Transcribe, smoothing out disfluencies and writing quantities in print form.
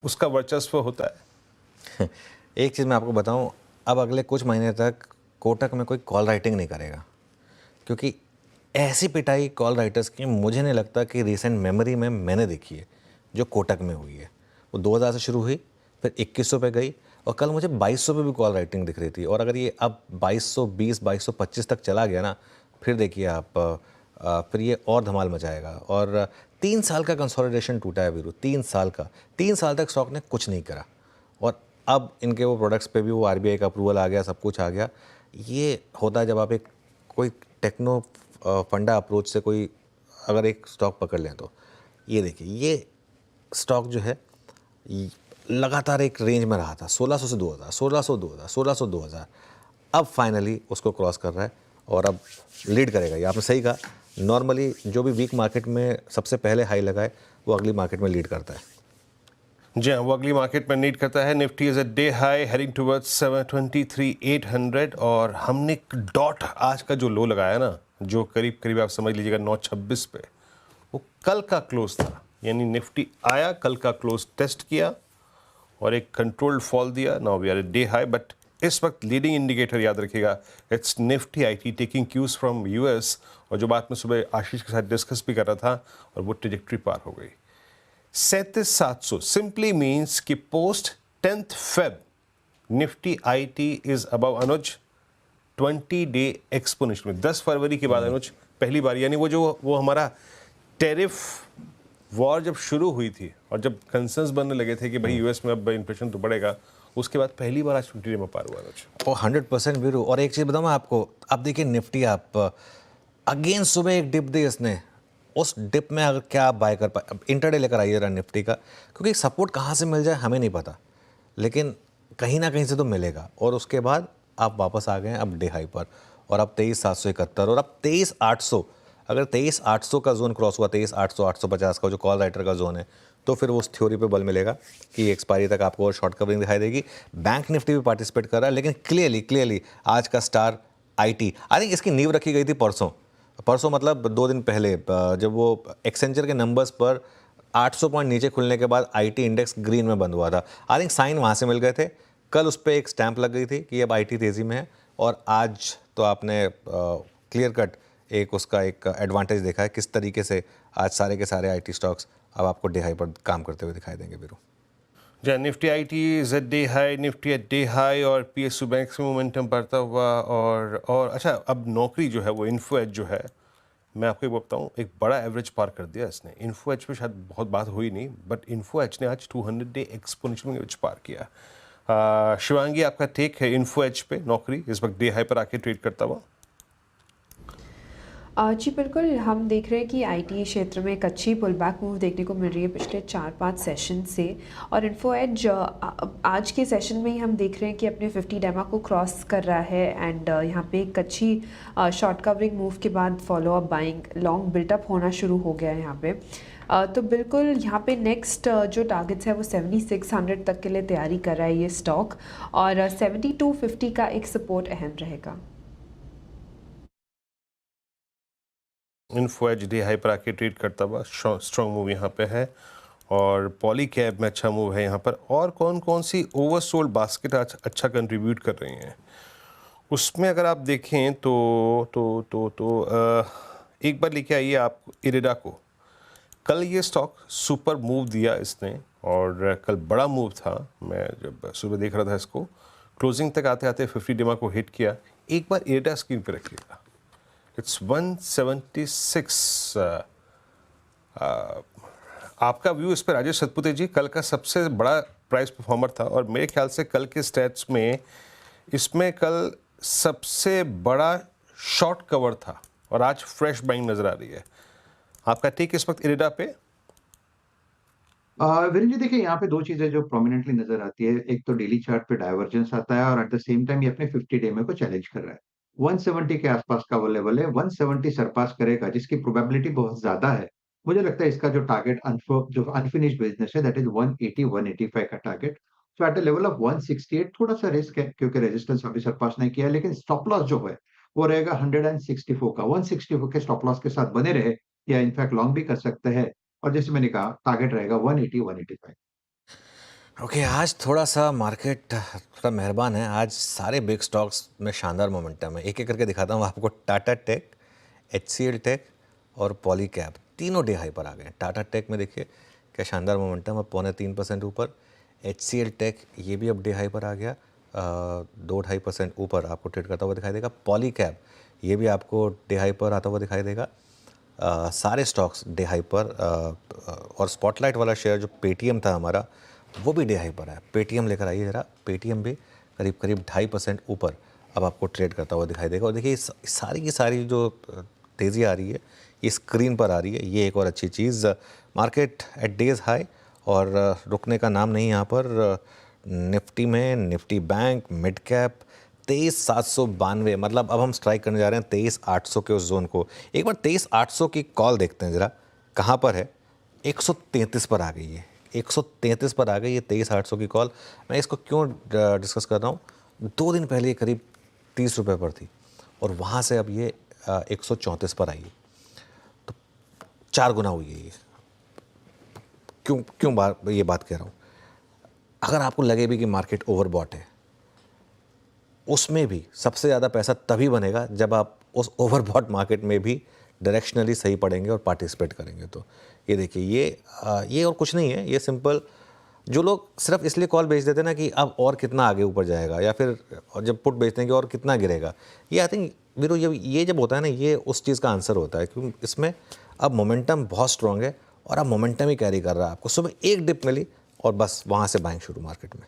उसका वर्चस्व होता है। एक चीज़ मैं आपको बताऊं, अब अगले कुछ महीने तक कोटक में कोई कॉल राइटिंग नहीं करेगा, क्योंकि ऐसी पिटाई कॉल राइटर्स की मुझे नहीं लगता कि रीसेंट मेमोरी में मैंने देखी है जो कोटक में हुई है। वो 2000 से शुरू हुई, फिर 2100 पे गई, और कल मुझे 2200 पे भी कॉल राइटिंग दिख रही थी। और अगर ये अब 2220 2225 तक चला गया ना, फिर देखिए आप, फिर ये और धमाल मचाएगा। और 3 साल का कंसोलिडेशन टूटा है वीरू, 3 साल का। 3 साल तक स्टॉक ने कुछ नहीं करा, और अब इनके वो प्रोडक्ट्स पे भी वो आरबीआई का अप्रूवल आ गया, सब कुछ आ गया। ये होता है जब आप एक कोई टेक्नो फंडा अप्रोच से कोई अगर एक स्टॉक पकड़ लें तो। ये देखिए, ये स्टॉक जो है लगातार एक रेंज में रहा था, 1600 से 2000, 1600 2000, 1600 2000। अब फाइनली उसको क्रॉस कर रहा है और अब लीड करेगा। ये आपने सही कहा, नॉर्मली जो भी वीक मार्केट में सबसे पहले हाई लगाए वो अगली मार्केट में लीड करता है। जी हाँ, वो अगली मार्केट में नीड करता है। Nifty is a day high heading towards 723,800, और हमने डॉट आज का जो लो लगाया ना, जो करीब करीब आप समझ लीजिएगा 926 पे, वो कल का क्लोज था। यानी निफ्टी आया, कल का क्लोज टेस्ट किया और एक कंट्रोल्ड फॉल दिया। Now we are a day high, but इस वक्त लीडिंग इंडिकेटर याद रखिएगा, it's Nifty IT taking cues from US. और जो बात मैं सुबह आशीष के साथ डिस्कस भी कर रहा था, और वो ट्रेजेक्ट्री पार हो गई 37,700। सिंपली मीन्स कि post 10th Feb Nifty IT is above Anuj 20-day exponential में। 10 फरवरी के बाद अनुज पहली बार, यानी वो हमारा टेरिफ वॉर जब शुरू हुई थी और जब कंसर्न्स बनने लगे थे कि भाई यूएस में अब इन्फ्लेशन तो बढ़ेगा, उसके बाद पहली बार आज 20 डे में पार हुआ अनुज। और 100% वीरू। और एक चीज़ बताऊँ मैं आपको, अब देखिए निफ्टी, आप अगेन सुबह एक डिप दी इसने, उस डिप में अगर क्या आप बाय कर पाए, अब इंटरडे लेकर आइए रहा निफ्टी का, क्योंकि सपोर्ट कहाँ से मिल जाए हमें नहीं पता, लेकिन कहीं ना कहीं से तो मिलेगा। और उसके बाद आप वापस आ गए हैं अब डे हाई पर, और अब 23,771, और अब 23,800। अगर 23,800 का जोन क्रॉस हुआ, 23,800 850 का जो कॉल राइटर का जोन है, तो फिर वो उस थ्योरी पे बल मिलेगा कि एक्सपायरी तक आपको और शॉर्ट कवरिंग दिखाई देगी। बैंक निफ्टी भी पार्टिसिपेट कर रहा है, लेकिन क्लियरली आज का स्टार आईटी। आई थिंक इसकी नींव रखी गई थी परसों, मतलब 2 दिन पहले, जब वो एक्सेंचर के नंबर्स पर 800 पॉइंट नीचे खुलने के बाद आईटी इंडेक्स ग्रीन में बंद हुआ था। आई थिंक साइन वहाँ से मिल गए थे। कल उस पर एक स्टैंप लग गई थी कि अब आईटी तेज़ी में है, और आज तो आपने क्लियर कट एक उसका एक एडवांटेज देखा है किस तरीके से आज सारे के सारे आईटी स्टॉक्स अब आपको डे हाई पर काम करते हुए दिखाई देंगे Veeru. Ji, Nifty IT is at day high, Nifty at day high, और पीएसयू बैंक में मोमेंटम बढ़ता हुआ। और अच्छा, अब नौकरी जो है वो इन्फो एज जो है, मैं आपको एक बताऊँ, एक बड़ा एवरेज पार कर दिया इसने। इन्फो एज पे शायद बहुत बात हुई नहीं, बट इन्फो एज ने आज 200-day एक्सपोनेंशियल एवरेज पार किया। शिवांगी, आपका टेक है इन्फो एज पे? नौकरी इस वक्त डे हाई पर आके ट्रेड करता हुआ। जी बिल्कुल, हम देख रहे हैं कि आईटी क्षेत्र में एक अच्छी पुल बैक मूव देखने को मिल रही है पिछले 4-5 सेशन से। और इन्फो एज आज के सेशन में ही हम देख रहे हैं कि अपने 50 डेमा को क्रॉस कर रहा है, एंड यहाँ पे एक अच्छी शॉर्ट कवरिंग मूव के बाद follow up buying long built up होना शुरू हो गया है यहाँ पे। तो बिल्कुल यहाँ पे नेक्स्ट जो टारगेट्स है वो 7600 तक के लिए तैयारी कर रहा है ये स्टॉक, और 7250 का एक सपोर्ट अहम रहेगा। इन्फो एज डे हाई पर आके ट्रेड करता हुआ स्ट्रॉन्ग मूव यहाँ पे है, और पॉली कैब में अच्छा मूव है यहाँ पर। और कौन कौन सी ओवरसोल्ड बास्केट आज अच्छा कंट्रीब्यूट कर रही हैं उसमें अगर आप देखें तो एक बार लेके आइए आप इरिडा को। कल ये स्टॉक सुपर मूव दिया इसने, और कल बड़ा मूव था। मैं जब सुबह देख रहा था इसको, क्लोजिंग तक आते आते 50 डेमा को हिट किया। एक बार इरिडा स्क्रीन पे रखिएगा, इट्स 176। आपका व्यू इस पर राजेश सतपुते जी? कल का सबसे बड़ा प्राइस परफॉर्मर था, और मेरे ख्याल से कल के स्टैट्स में इसमें कल सबसे बड़ा शॉर्ट कवर था, और आज फ्रेश बाइंग नजर आ रही है। आपका टेक इस वक्त इरिडा पे? वीरेंद्र जी, देखिए यहाँ पे दो चीजें जो प्रोमिनेंटली नजर आती है। एक तो डेली चार्ट पे डाइवर्जेंस आता है, और एट द सेम टाइम ये अपने 50 डे में को चैलेंज कर रहा है। 170 के आसपास का वो लेवल है, 170 सरपास करेगा जिसकी प्रोबेबिलिटी बहुत ज्यादा है। मुझे लगता है इसका जो टारगेट जो अनफिनिश्ड बिजनेस है, दैट इज 180 185 का target. So at the level of 168 थोड़ा सा रिस्क है, क्योंकि रेजिस्टेंस अभी सरपास नहीं किया है, लेकिन स्टॉप लॉस जो है वो रहेगा 164 का। 164 के स्टॉप लॉस के साथ बने रहे, या इनफैक्ट लॉन्ग भी कर सकते हैं। और जैसे मैंने कहा, टारगेट रहेगा 180 185। ओके आज थोड़ा सा मार्केट थोड़ा मेहरबान है। आज सारे बिग स्टॉक्स में शानदार मोमेंटम है। एक एक करके दिखाता हूँ आपको। टाटा टेक, HCL टेक और पॉली कैब तीनों डे हाई पर आ गए। टाटा टेक में देखिए क्या शानदार मोमेंटम है, 0.25% ऊपर। HCL टेक ये भी अब डे हाई पर आ गया, 2-2.5% ऊपर आपको ट्रेड करता हुआ दिखाई देगा। पॉली कैब ये भी आपको डे हाई पर आता हुआ दिखाई देगा। सारे स्टॉक्स डे हाई पर और स्पॉटलाइट वाला शेयर जो पेटीएम था हमारा वो भी डे हाई पर है। पेटीएम लेकर आइए ज़रा। पेटीएम भी करीब करीब 2.5% ऊपर अब आपको ट्रेड करता हुआ दिखाई देगा। और देखिए सारी की सारी जो तेज़ी आ रही है ये स्क्रीन पर आ रही है। ये एक और अच्छी चीज़, मार्केट एट डेज हाई और रुकने का नाम नहीं यहाँ पर। निफ्टी में निफ्टी बैंक मिड कैप 23,792, मतलब अब हम स्ट्राइक करने जा रहे हैं 23,800 के उस जोन को। एक बार 23,800 की कॉल देखते हैं ज़रा कहाँ पर है। 133 पर आ गई है, 133 पर आ गई है 23,800 की कॉल। मैं इसको क्यों डिस्कस कर रहा हूँ, 2 दिन पहले ये करीब 30 रुपये पर थी और वहाँ से अब ये 134 पर आई है, तो 4 गुना हुई है ये। क्यों ये बात कह रहा हूँ, अगर आपको लगे भी कि मार्केट ओवरबॉट है, उसमें भी सबसे ज़्यादा पैसा तभी बनेगा जब आप उस ओवरबॉट मार्केट में भी डायरेक्शनली सही पड़ेंगे और पार्टिसिपेट करेंगे। तो ये देखिए ये और कुछ नहीं है। ये सिंपल, जो लोग सिर्फ इसलिए कॉल बेच देते हैं ना कि अब और कितना आगे ऊपर जाएगा, या फिर जब पुट बेचते हैं कि और कितना गिरेगा, ये आई थिंक वीरो ये जब होता है ना, ये उस चीज़ का आंसर होता है। क्योंकि इसमें अब मोमेंटम बहुत स्ट्रॉन्ग है और अब मोमेंटम ही कैरी कर रहा है आपको। सुबह एक डिप मिली और बस वहाँ से बाइंग शुरू मार्केट में।